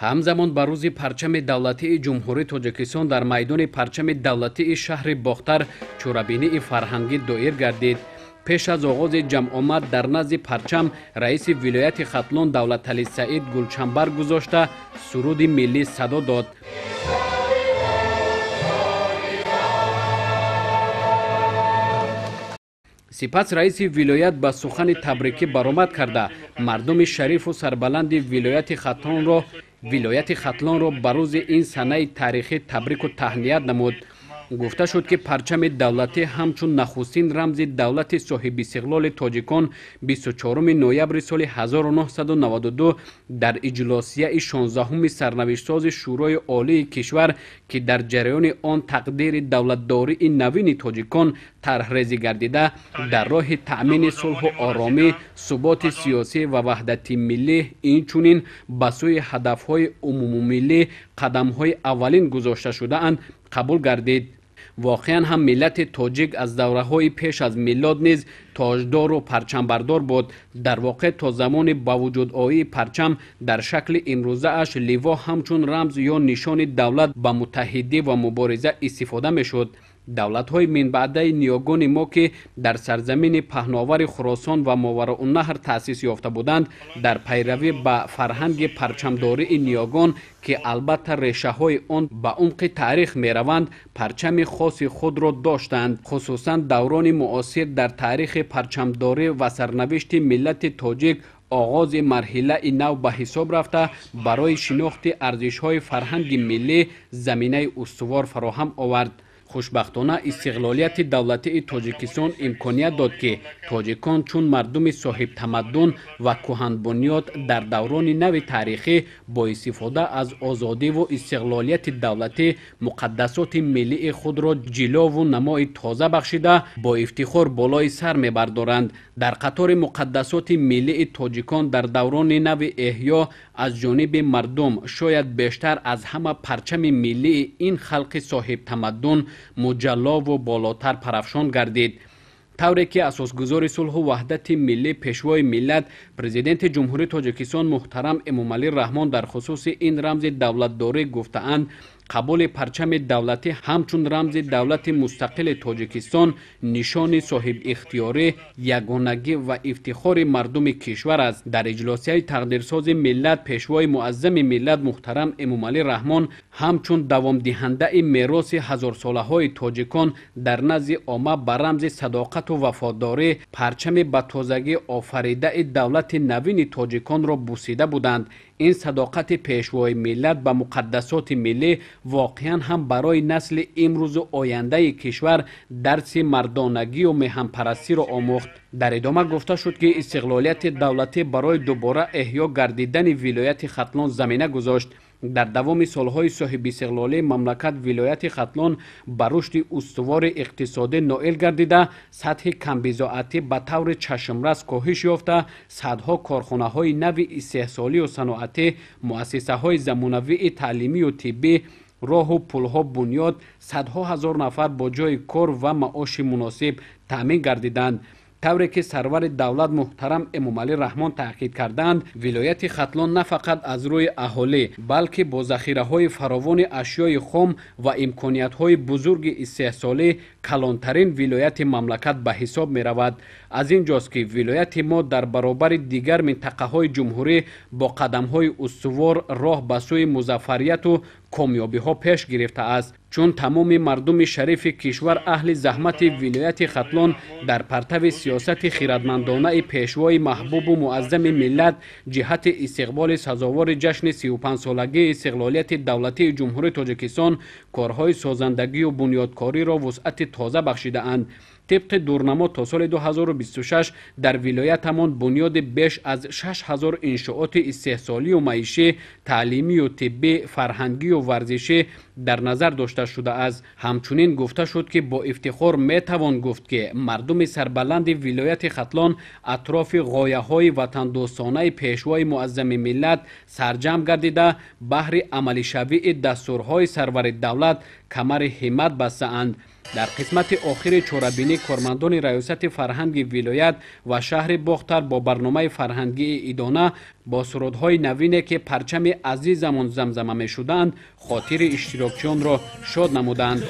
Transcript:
ҳамзамон ба рӯзи парчами давлатии ҷумҳурии Тоҷикистон дар майдони парчами давлатии шаҳри Бохтар чорабинии фарҳангӣ доир гардид. пеш аз оғози ҷамъомад дар назди парчам раиси вилояти Хатлон Давлаталӣ Саид гулчамбар гузошта суруди миллӣ садо дод. сипас раиси вилоят ба сухани табрикӣ баромад карда мардуми шарифу сарбаланди вилояти Хатлонро ба рӯзи ин санаи тарихӣ табрику таҳният намуд. гуфта шуд ки парчами давлатӣ ҳамчун нахустин рамзи давлати соҳибистиқлоли тоҷикон 24 ноябри соли 1992 дар иҷлосияи 16-уми сарнавиштсози шӯрои олии кишвар ки дар ҷараёни он тақдири давлатдории навини тоҷикон тарҳрезӣ гардида дар роҳи таъмини сулҳу оромӣ, суботи сиёсӣ ва ваҳдати миллӣ, инчунин ба сӯи ҳадафҳои умумумиллӣ қадамҳои аввалин гузошта шудаанд қабул гардид. воқеан ҳам миллати тоҷик аз давраҳои пеш аз миллод низ тоҷдору парчамбардор буд. дар воқеъ то замони ба вуҷудоии парчам дар шакли имрӯзааш ливо ҳамчун рамз ё нишони давлат ба муттаҳидӣ ва мубориза истифода мешуд. давлатҳои минбаъдаи ниёгони мо ки дар сарзамини паҳновари Хуросон ва Моварауаннаҳр таъсис ёфта буданд, дар пайравӣ ба фарҳанги парчамдории ниёгон ки албатта решаҳои он ба умқи таърих мераванд, парчами хоси худро доштанд. хусусан даврони муосир дар таърихи парчамдорӣ ва сарнавишти миллати тоҷик оғози марҳилаи нав ба ҳисоб рафта барои шинохти арзишҳои фарҳанги миллӣ заминаи устувор фароҳам овард. хушбахтона истиқлолияти давлатии Тоҷикистон имконият дод ки тоҷикон чун мардуми соҳибтамаддун ва кӯҳанбунёд дар даврони нави таърихӣ бо истифода аз озодиву истиқлолияти давлатӣ муқаддасоти миллии худро ҷилову намои тоза бахшида бо ифтихор болои сар мебардоранд. дар қатори муқаддасоти миллии тоҷикон дар даврони нави эҳё аз ҷониби мардум шояд бештар аз ҳама парчами миллии ин халқи соҳибтамаддун муҷаллову болотар парафшон гардид. тавре ки асосгузори сулҳу ваҳдати миллӣ пешвои миллат президенти ҷумҳурии Тоҷикистон муҳтарам Эмомалӣ Раҳмон дар хусуси ин рамзи давлатдорӣ гуфтаанд, қабули парчами давлатӣ ҳамчун рамзи давлати мустақили Тоҷикистон нишони соҳибихтиёрӣ, ягонагӣ ва ифтихори мардуми кишвар аст. дар иҷлосияи тақдирсози миллат пешвои муаззами миллат муҳтарам Эмомалӣ Раҳмон ҳамчун давомдиҳандаи мероси ҳазорсолаҳои тоҷикон дар назди омма ба рамзи садоқату вафодорӣ парчами ба тозагӣ офаридаи давлати навини тоҷиконро бусида буданд. ин садоқати пешвои миллат ба муқаддасоти миллӣ воқеан ҳам барои насли имрӯзу ояндаи кишвар дарси мардонагию меҳанпарастиро омӯхт. дар идома гуфта шуд ки истиқлолияти давлатӣ барои дубора эҳё гардидани вилояти Хатлон замина гузошт. дар давоми солҳои соҳибистиқлолии мамлакат вилояти Хатлон ба рушди устувори иқтисодӣ ноил гардида, сатҳи камбизоатӣ ба таври чашмрас коҳиш ёфта, садҳо корхонаҳои нави истеҳсолию саноатӣ, муассисаҳои замонавии таълимию тиббӣ, роҳу пулҳо бунёд, садҳо ҳазор нафар бо ҷойи кор ва маоши муносиб таъмин гардиданд. тавре ки сарвари давлат муҳтарам Эмомалӣ Раҳмон таъкид карданд, вилояти Хатлон на фақат аз рӯи аҳолӣ, балки бо захираҳои фаровони ашёи хом ва имкониятҳои бузурги истеҳсолӣ калонтарин вилояти мамлакат ба ҳисоб меравад. аз ин ҷост ки вилояти мо дар баробари дигар минтақаҳои ҷумҳурӣ бо қадамҳои устувор роҳ ба сӯи музаффарияту комёбиҳо пеш гирифтааст. чун тамоми мардуми шарифи кишвар аҳли заҳмати вилояти Хатлон дар партави сиёсати хиратмандонаи пешвои маҳбубу муаззами миллат ҷиҳати истиқболи сазовори ҷашни 35-солагии истиқлолияти давлатии ҷумҳурии Тоҷикистон корҳои созандагию бунёдкориро вусъати тоза бахшидаанд. طبق دورنما تا سال 2026 در ولایتمان بنیاد بیش از 6000 انشاءات استحصالی و معیشی، تعلیمی و طبی، فرهنگی و ورزشی در نظر داشته شده است. همچنین گفته شد که با افتخار می توان گفت که مردم سربلند ولایت ختلان اطراف غایه‌های وطن دوستانه پیشوای معظم ملت سرجم گردیده بهر عملی شوی دستورهای سرور دولت کمر همت بسته‌اند. дар қисмати охири чорабинӣ кормандони раёсати фарҳанги вилоят ва шаҳри бохтар бо барномаи фарҳангии идона бо сурудҳои навине ки парчами азизамон замзама мешуданд хотири иштирокчиёнро шод намуданд.